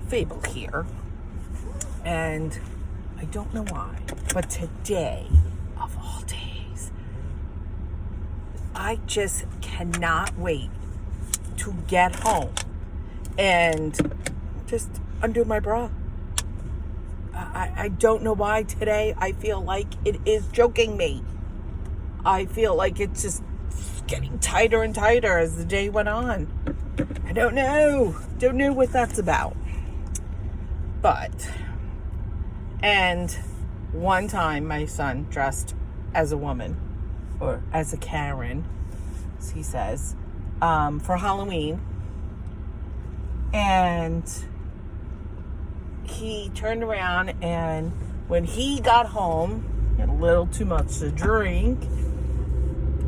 Fable here. And I don't know why, but today, of all days, I just cannot wait to get home and just undo my bra. I don't know why today I feel like it is choking me. I feel like it's just getting tighter and tighter as the day went on. I don't know what that's about. And one time my son dressed as a woman, or as a Karen, as he says, for Halloween. And he turned around, and when he got home, he had a little too much to drink,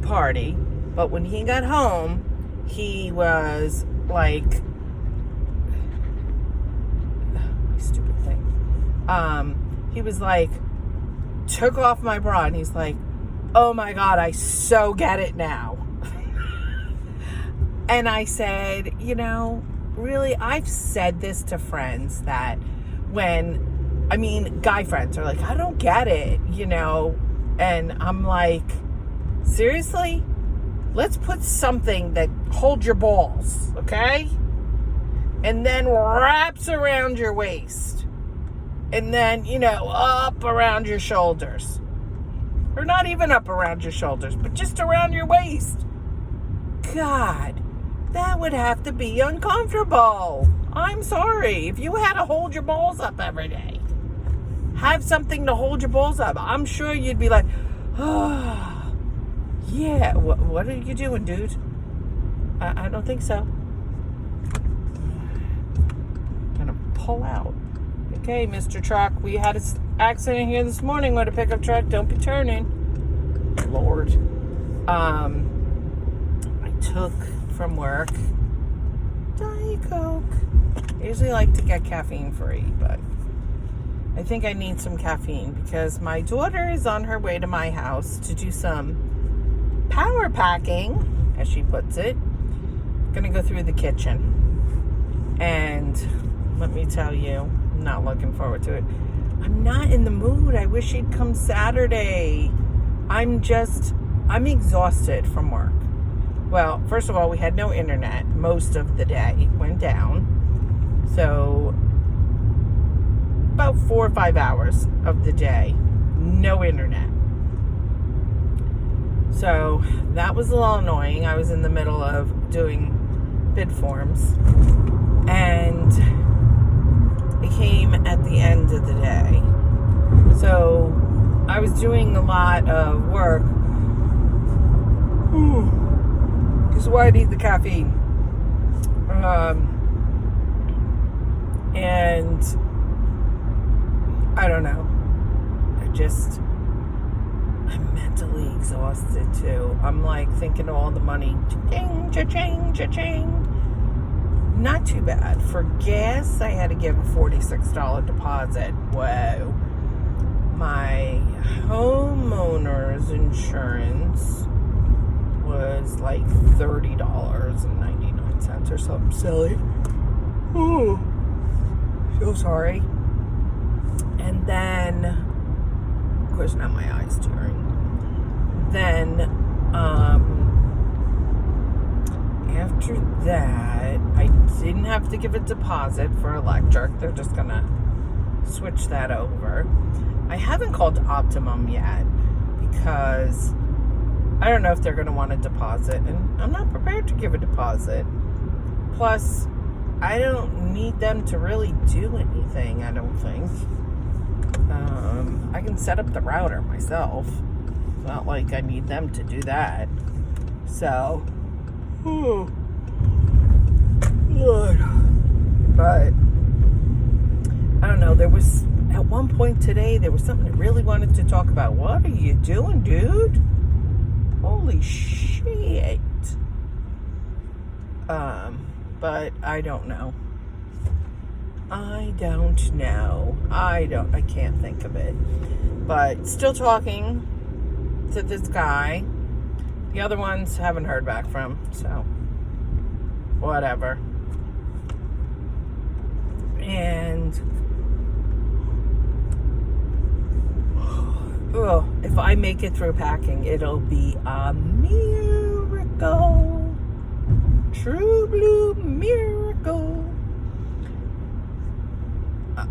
party, but when he got home, he was like, stupid thing. He was like, took off my bra, and he's like, oh my God, I so get it now. And I said, really, I've said this to friends that guy friends are like, I don't get it, and I'm like, seriously? Let's put something that holds your balls, okay? And then wraps around your waist. And then, up around your shoulders. Or not even up around your shoulders, but just around your waist. God, that would have to be uncomfortable. I'm sorry. If you had to hold your balls up every day, have something to hold your balls up, I'm sure you'd be like, oh, yeah, what are you doing, dude? I don't think so. I'm gonna pull out. Okay, Mr. Truck, we had an accident here this morning with a pickup truck. Don't be turning. Lord. I took from work Diet Coke. I usually like to get caffeine free, but I think I need some caffeine because my daughter is on her way to my house to do some power packing, as she puts it. Gonna go through the kitchen. And let me tell you, I'm not looking forward to it. I'm not in the mood. I wish she'd come Saturday. I'm exhausted from work. Well, first of all, we had no internet most of the day. Went down. So, about 4 or 5 hours of the day, no internet. So, that was a little annoying. I was in the middle of doing bid forms. And it came at the end of the day. So, I was doing a lot of work. This is why I need the caffeine. And I don't know. I'm mentally exhausted too. I'm like thinking of all the money. Cha-ching, cha-ching, cha-ching. Not too bad. For gas, I had to give a $46 deposit. Whoa. My homeowner's insurance was like $30.99 or something silly. Ooh, so sorry. And then, of course, now my eye's tearing. Then, after that, I didn't have to give a deposit for electric. They're just gonna switch that over. I haven't called Optimum yet because I don't know if they're going to want a deposit, and I'm not prepared to give a deposit. Plus, I don't need them to really do anything, I don't think. I can set up the router myself. It's not like I need them to do that. So, Lord. But, I don't know, there was, at one point today, there was something I really wanted to talk about. What are you doing, dude? Holy shit. But I don't know. I can't think of it. But still talking to this guy. The other ones haven't heard back from, so whatever. And if I make it through packing, it'll be a miracle. True blue miracle.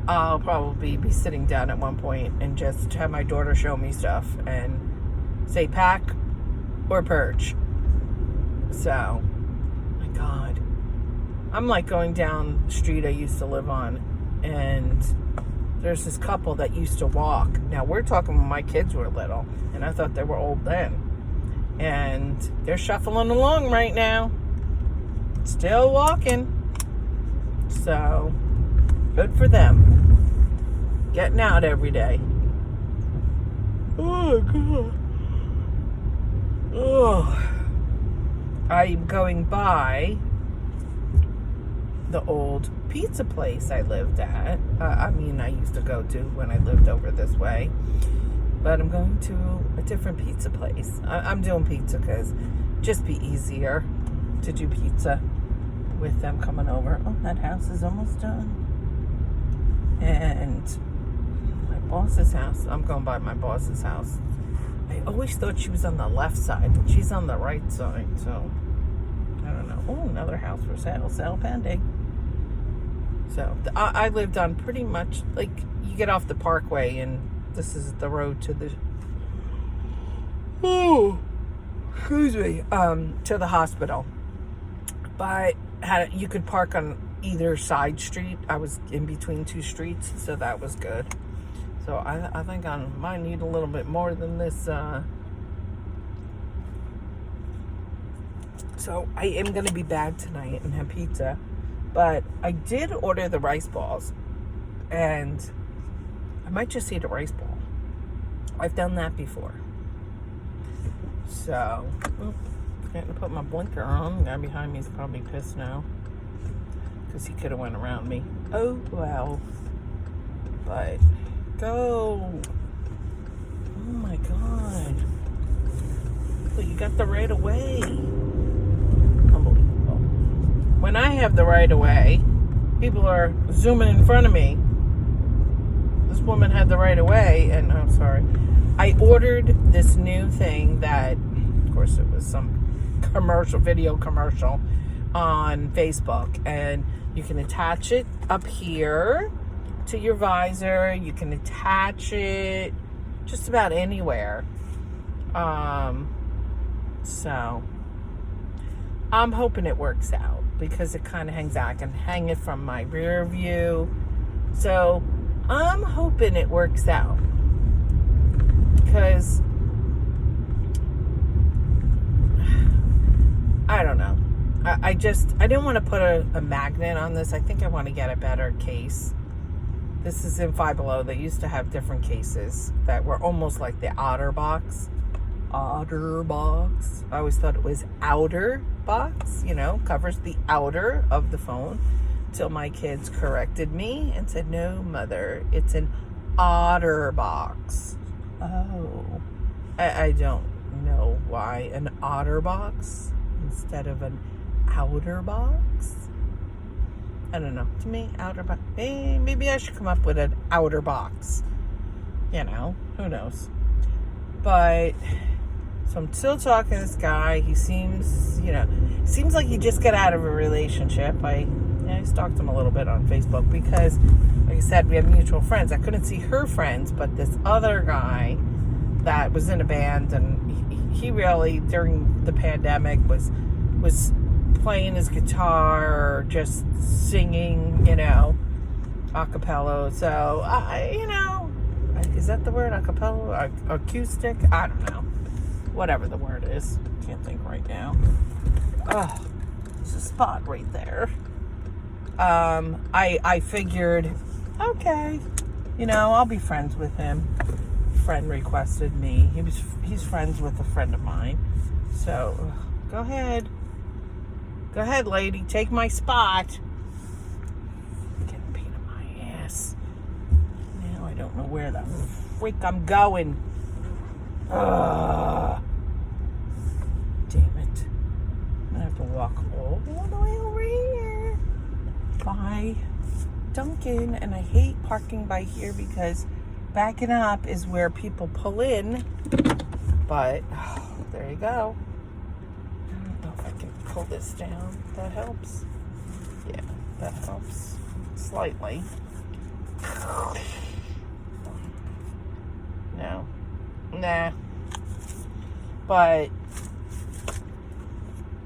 I'll probably be sitting down at one point and just have my daughter show me stuff and say pack or purge. So, my God. I'm like going down the street I used to live on, and there's this couple that used to walk. Now, we're talking when my kids were little, and I thought they were old then. And they're shuffling along right now. Still walking. So, good for them. Getting out every day. Oh, God. Oh. I'm going by the old pizza place I lived at. I used to go to when I lived over this way. But I'm going to a different pizza place. I'm doing pizza because just be easier to do pizza with them coming over. Oh, that house is almost done. And my boss's house, I'm going by my boss's house. I always thought she was on the left side, but she's on the right side, so I don't know. Oh, another house for sale pending. So I lived on pretty much, like, you get off the parkway and this is the road to the, to the hospital. But you could park on either side street. I was in between two streets, so that was good. So I think I might need a little bit more than this. So I am going to be bad tonight and have pizza. But I did order the rice balls. And I might just eat a rice ball. I've done that before. So, forgetting to put my blinker on. The guy behind me is probably pissed now. Because he could have went around me. Oh, well. But, go. Oh, my God. Well, you got the right of way. Unbelievable. When I have the right of way, people are zooming in front of me. This woman had the right of way, and I'm sorry. I ordered this new thing that, of course, it was some video commercial on Facebook, and you can attach it up here to your visor. You can attach it just about anywhere. So I'm hoping it works out because it kind of hangs out. I can hang it from my rear view. So I'm hoping it works out because I don't know. I didn't want to put a magnet on this. I think I want to get a better case. This is in Five Below. They used to have different cases that were almost like the OtterBox. OtterBox. I always thought it was outer box, covers the outer of the phone. Till my kids corrected me and said, no, mother, it's an OtterBox. Oh. I don't know why an OtterBox instead of an outer box. I don't know. To me, outer box. Maybe I should come up with an outer box. Who knows? But, so I'm still talking to this guy. He seems like he just got out of a relationship. I stalked him a little bit on Facebook because, like I said, we have mutual friends. I couldn't see her friends, but this other guy that was in a band, and he really, during the pandemic, was playing his guitar, just singing, a cappella. So, is that the word, a cappella? Acoustic? I don't know. Whatever the word is. Can't think right now. Oh, there's a spot right there. I figured, okay, I'll be friends with him. Friend requested me. He's friends with a friend of mine. So, go ahead. Go ahead, lady. Take my spot. I'm getting a pain in my ass. Now I don't know where the freak I'm going. Damn it. I'm going to have to walk all the way over here. By Dunkin', and I hate parking by here because backing up is where people pull in. But there you go. I don't know if I can pull this down. That helps. Yeah, that helps slightly. No. Nah. But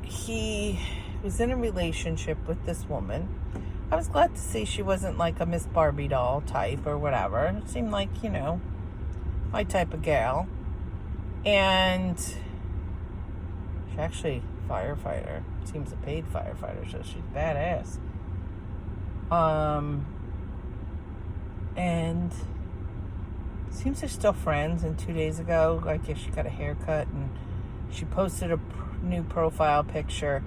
he was in a relationship with this woman. I was glad to see she wasn't like a Miss Barbie doll type or whatever. It seemed like, my type of gal. And she's actually a firefighter. Seems a paid firefighter, so she's badass. And seems they're still friends. And 2 days ago, I guess she got a haircut and she posted a new profile picture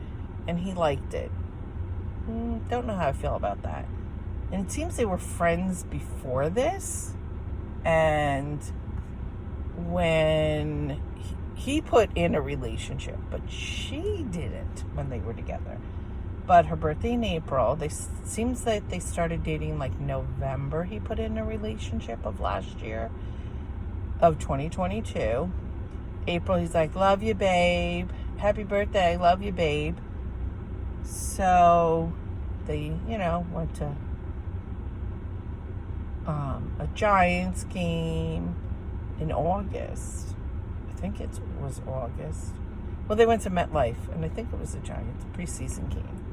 and he liked it. Don't know how I feel about that. And it seems they were friends before this. And when he put in a relationship, but she didn't when they were together. But her birthday in April, seems that they started dating like November. He put in a relationship of last year, of 2022. April, he's like, love you, babe. Happy birthday, love you, babe. So they, went to a Giants game in August. I think it was August. Well, they went to MetLife, and I think it was the Giants preseason game.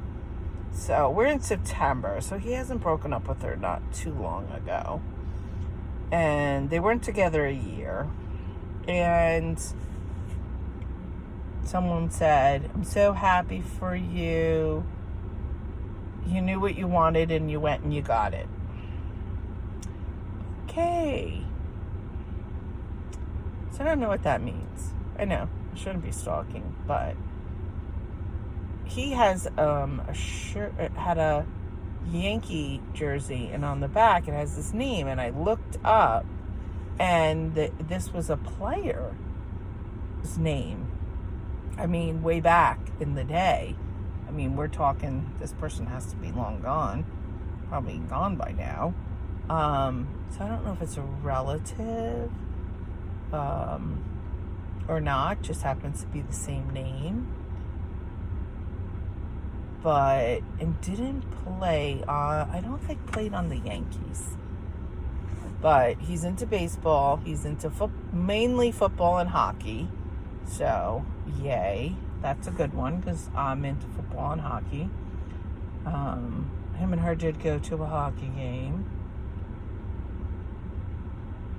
So we're in September, so he hasn't broken up with her not too long ago. And they weren't together a year. And someone said, I'm so happy for you. You knew what you wanted and you went and you got it. Okay. So I don't know what that means. I know, I shouldn't be stalking, but he has a shirt, it had a Yankee jersey, and on the back it has this name, and I looked up, and this was a player's name. I mean, way back in the day. I mean, we're talking, this person has to be long gone, probably gone by now. So I don't know if it's a relative or not, just happens to be the same name. But, and didn't play, I don't think played on the Yankees. But he's into baseball, he's into mainly football and hockey. So, yay. That's a good one, because I'm into football and hockey. Him and her did go to a hockey game.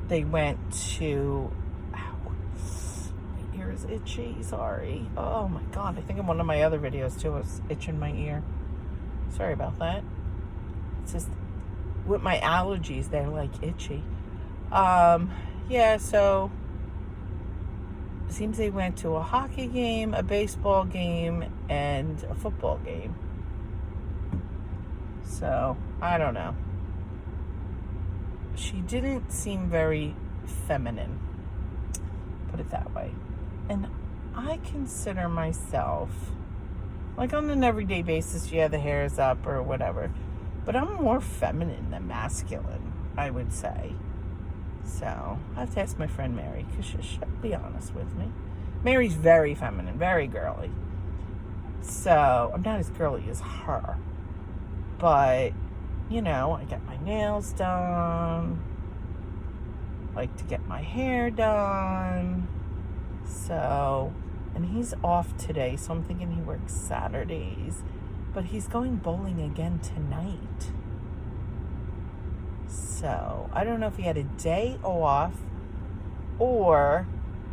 They went to, my ear is itchy, sorry. Oh my God, I think in one of my other videos too, I was itching my ear. Sorry about that. It's just, with my allergies, they're like itchy. Yeah, so, it seems they went to a hockey game, a baseball game, and a football game. So, I don't know. She didn't seem very feminine, put it that way. And I consider myself, like on an everyday basis, yeah, the hair is up or whatever, but I'm more feminine than masculine, I would say. So, I have to ask my friend Mary, because she'll be honest with me. Mary's very feminine, very girly. So, I'm not as girly as her. But, I get my nails done. Like to get my hair done. So, and he's off today, so I'm thinking he works Saturdays. But he's going bowling again tonight. So, I don't know if he had a day off or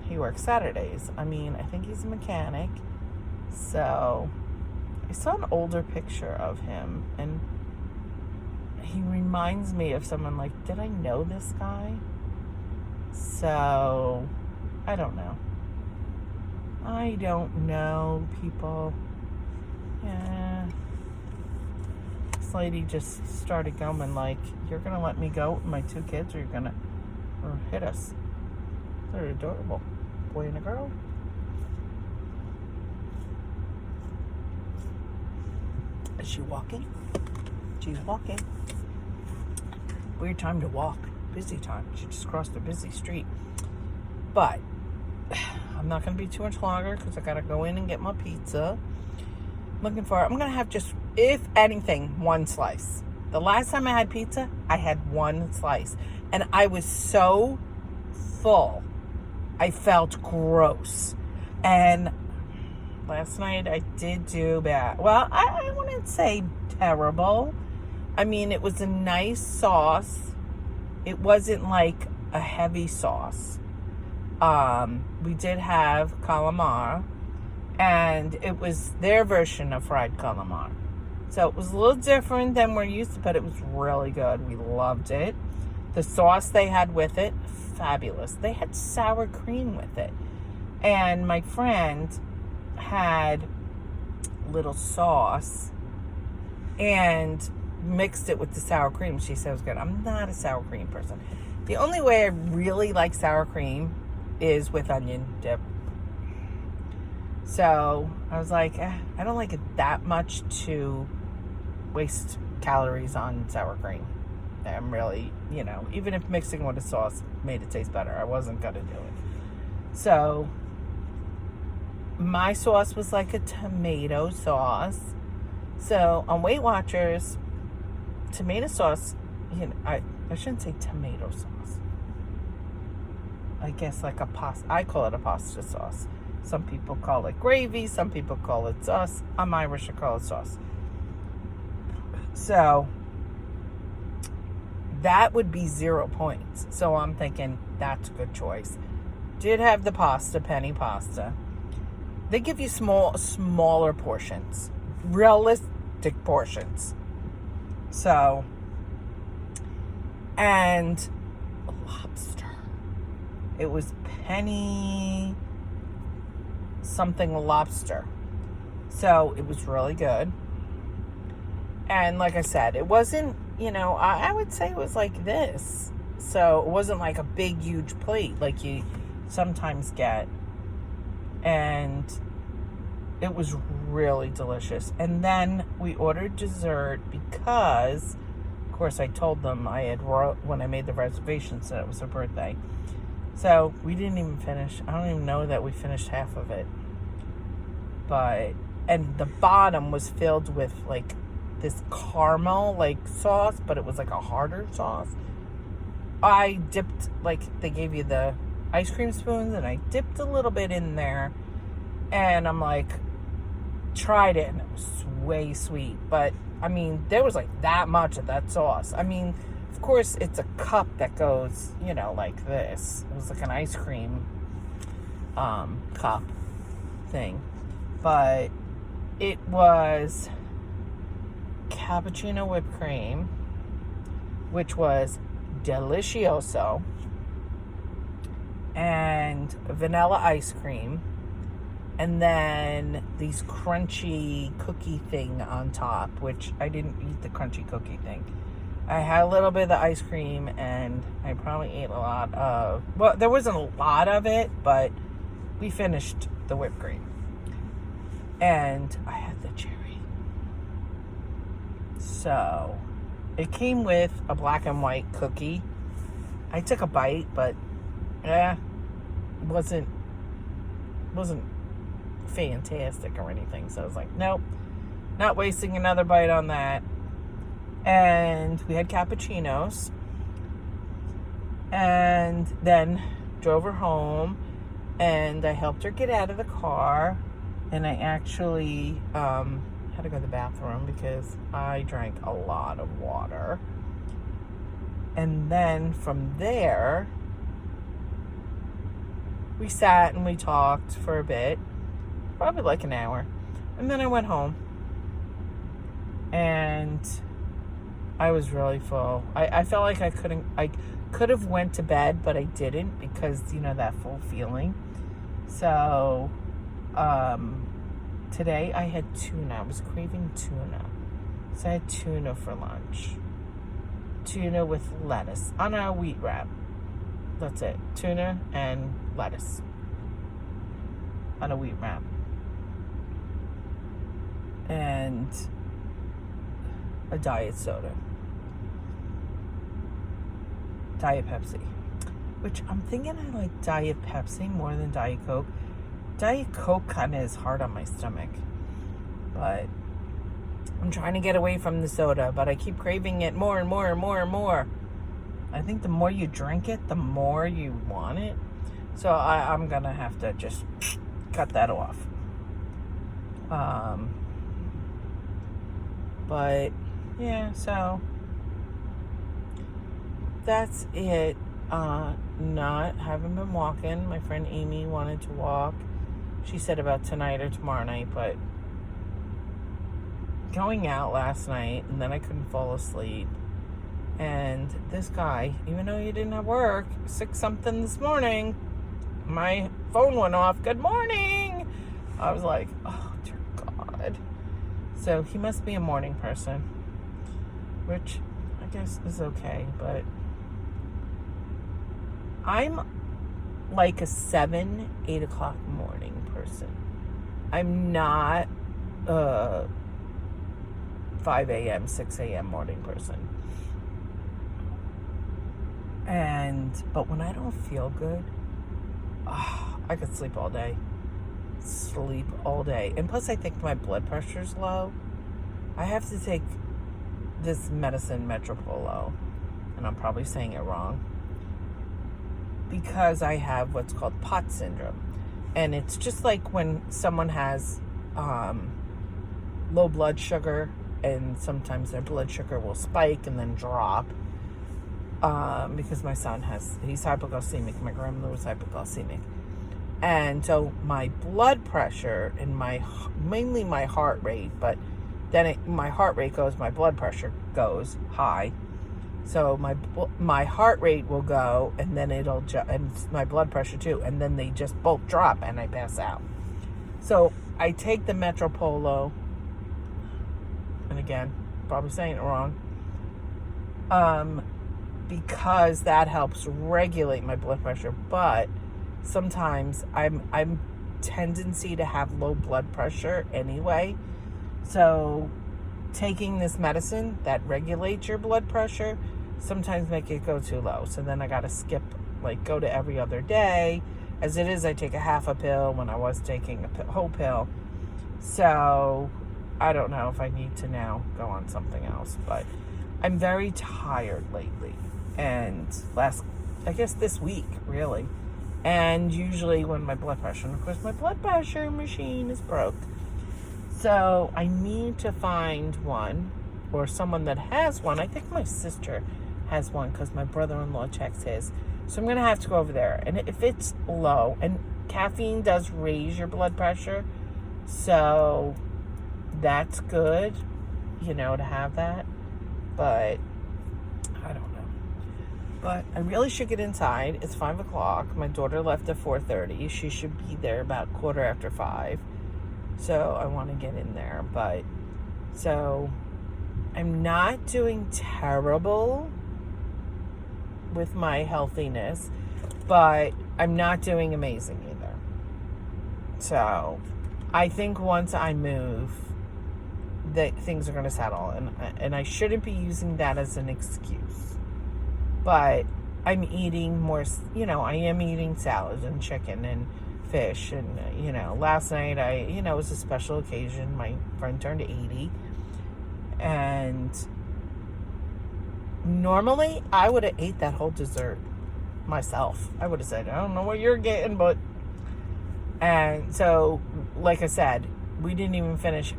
he works Saturdays. I mean, I think he's a mechanic. So, I saw an older picture of him, and he reminds me of someone like, did I know this guy? So, I don't know. I don't know, people. Yeah. This lady just started going like, you're going to let me go with my 2 kids, or you're going to hit us. They're adorable. Boy and a girl. Is she walking? She's walking. weird time to walk. Busy time. She just crossed a busy street. But I'm not going to be too much longer because I got to go in and get my pizza. Looking for it. I'm going to have just, if anything, one slice. The last time I had pizza, I had one slice. And I was so full. I felt gross. And last night I did do bad. Well, I wouldn't say terrible. I mean, it was a nice sauce. It wasn't like a heavy sauce. We did have calamari, and it was their version of fried calamari. So it was a little different than we're used to, but it was really good. We loved it. The sauce they had with it, fabulous. They had sour cream with it. And my friend had little sauce and mixed it with the sour cream. She said it was good. I'm not a sour cream person. The only way I really like sour cream is with onion dip. So I was like, I don't like it that much to waste calories on sour cream. I'm really, even if mixing with a sauce made it taste better, I wasn't going to do it. So my sauce was like a tomato sauce. So on Weight Watchers, tomato sauce, I shouldn't say tomato sauce. I guess like a pasta. I call it a pasta sauce. Some people call it gravy. Some people call it sauce. I'm Irish, I call it sauce. So that would be 0 points. So I'm thinking that's a good choice. Did have the pasta, penny pasta. They give you smaller portions. Realistic portions. So, and lobster. It was penny something lobster. So it was really good. And like I said, it wasn't, I would say it was like this. So it wasn't like a big, huge plate like you sometimes get. And it was really delicious. And then we ordered dessert because, of course, I told them when I made the reservations that it was her birthday. So we didn't even finish. I don't even know that we finished half of it. And the bottom was filled with like this caramel like sauce, but it was like a harder sauce. I dipped, they gave you the ice cream spoons, and I dipped a little bit in there, and I'm like, tried it, and it was way sweet. But I mean, there was like that much of that sauce. I mean, of course, it's a cup that goes, like this. It was like an ice cream cup thing, but it was cappuccino whipped cream, which was delicioso, and vanilla ice cream, and then these crunchy cookie thing on top, which I didn't eat the crunchy cookie thing. I had a little bit of the ice cream, and I probably ate a lot of, well, there wasn't a lot of it, but we finished the whipped cream. And I had the cherry. So it came with a black and white cookie. I took a bite, but wasn't fantastic or anything. So I was like, nope, not wasting another bite on that. And we had cappuccinos, and then drove her home, and I helped her get out of the car, and I actually had to go to the bathroom because I drank a lot of water. And then from there, we sat and we talked for a bit, probably like an hour, and then I went home, and I was really full. I felt like I could have went to bed, but I didn't because, that full feeling. So, today I had tuna. I was craving tuna. So I had tuna for lunch. Tuna with lettuce on a wheat wrap. That's it. Tuna and lettuce on a wheat wrap. And a diet soda. Diet Pepsi. Which I'm thinking I like Diet Pepsi more than Diet Coke. Diet Coke kind of is hard on my stomach. But I'm trying to get away from the soda, but I keep craving it more and more and more and more. I think the more you drink it, the more you want it. So I'm going to have to just cut that off. But, yeah, so that's it. Haven't been walking. My friend Amy wanted to walk. She said about tonight or tomorrow night, but going out last night, and then I couldn't fall asleep. And this guy, even though he didn't have work, 6-something this morning, my phone went off. Good morning. I was like, oh, dear God. So he must be a morning person, which I guess is okay, but I'm like a 7-8 o'clock morning person. I'm not a 5 a.m., 6 a.m. morning person. But when I don't feel good, I could sleep all day. And plus I think my blood pressure's low. I have to take this medicine, Metropolo, and I'm probably saying it wrong, because I have what's called POTS syndrome. And it's just like when someone has low blood sugar, and sometimes their blood sugar will spike and then drop. Because my son he's hypoglycemic, my grandmother was hypoglycemic. And so my blood pressure and mainly my heart rate, but then my heart rate goes, my blood pressure goes high. So my heart rate will go, and then and my blood pressure too, and then they just both drop and I pass out. So I take the Metropolo, and again, probably saying it wrong, because that helps regulate my blood pressure. But sometimes I'm tendency to have low blood pressure anyway. So taking this medicine that regulates your blood pressure sometimes make it go too low. So then I got to skip, go to every other day. As it is, I take a half a pill when I was taking a whole pill. So I don't know if I need to now go on something else, but I'm very tired lately. And I guess this week, really. And usually when my blood pressure, and of course my blood pressure machine is broke. So I need to find one, or someone that has one. I think my sister has one because my brother-in-law checks his. So I'm going to have to go over there. And if it's low, and caffeine does raise your blood pressure, so that's good, to have that. But I don't know. But I really should get inside. It's 5 o'clock. My daughter left at 4:30. She should be there about 5:15. So I want to get in there. But so I'm not doing terrible with my healthiness, but I'm not doing amazing either. So I think once I move, that things are going to settle, and I shouldn't be using that as an excuse. But I'm eating more, I am eating salads and chicken and fish, and last night it was a special occasion. My friend turned 80, and normally I would have ate that whole dessert myself. I would have said, I don't know what you're getting, but, and so like I said, we didn't even finish.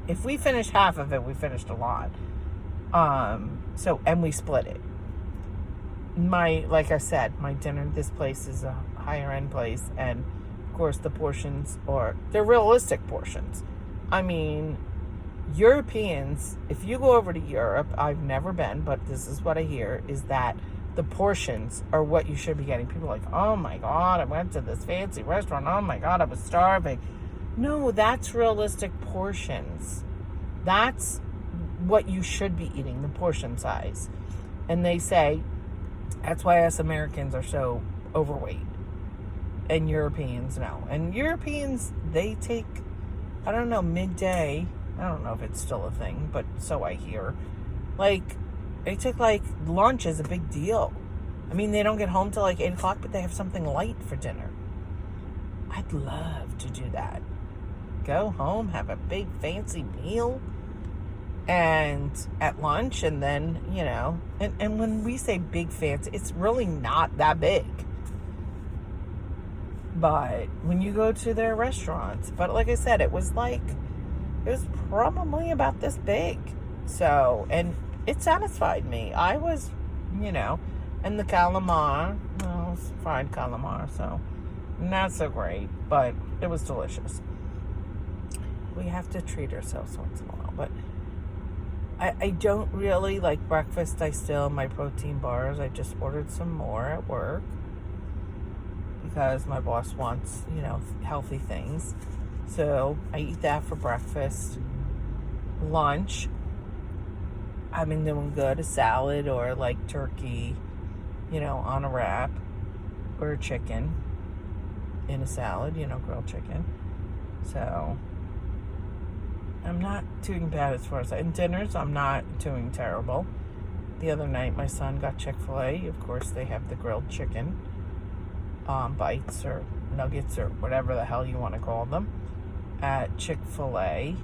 If we finished half of it, we finished a lot. And we split it. Like I said, my dinner, this place is a higher end place, and of course the portions they're realistic portions. I mean, Europeans, if you go over to Europe, I've never been, but this is what I hear, is that the portions are what you should be getting. People are like, oh my God, I went to this fancy restaurant. Oh my God, I was starving. No, that's realistic portions. That's what you should be eating, the portion size. And they say that's why us Americans are so overweight. And Europeans no. And Europeans, they take, I don't know, midday. I don't know if it's still a thing, but so I hear. They took like lunch as a big deal. I mean, they don't get home till like 8 o'clock, but they have something light for dinner. I'd love to do that. Go home, have a big fancy meal, and at lunch, and then, and when we say big fancy, it's really not that big. But when you go to their restaurants, but like I said, it was probably about this big. So, and it satisfied me. I was, and the calamari, well, it was fried calamari, so not so great, but it was delicious. We have to treat ourselves once in a while, but I don't really like breakfast. I still, my protein bars, I just ordered some more at work because my boss wants, healthy things. So I eat that for breakfast. Lunch, I've been doing good. A salad or like turkey, on a wrap, or chicken in a salad, grilled chicken. So I'm not doing bad as far as in dinners. I'm not doing terrible. The other night, my son got Chick-fil-A. Of course, they have the grilled chicken bites or nuggets or whatever the hell you want to call them at Chick-fil-A.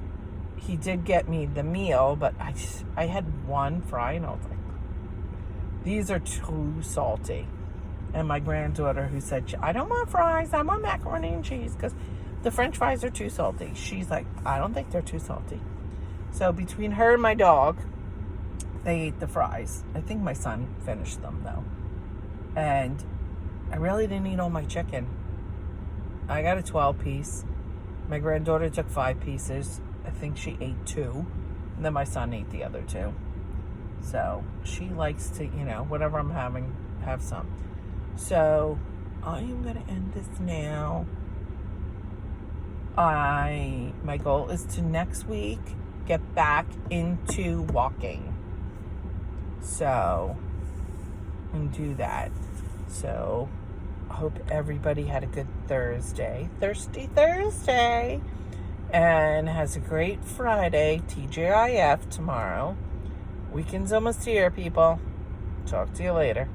He did get me the meal, but I had one fry, and I was like, these are too salty. And my granddaughter, who said, I don't want fries, I want macaroni and cheese, because the French fries are too salty. She's like, I don't think they're too salty. So between her and my dog, they ate the fries. I think my son finished them, though. And I really didn't eat all my chicken. I got a 12-piece. My granddaughter took 5 pieces. I think she ate 2. And then my son ate the other 2. So she likes to, whatever I'm having, have some. So I am going to end this now. My goal is to next week get back into walking. So, and do that. So, I hope everybody had a good Thursday. Thirsty Thursday. And has a great Friday. TGIF tomorrow. Weekend's almost here, people. Talk to you later.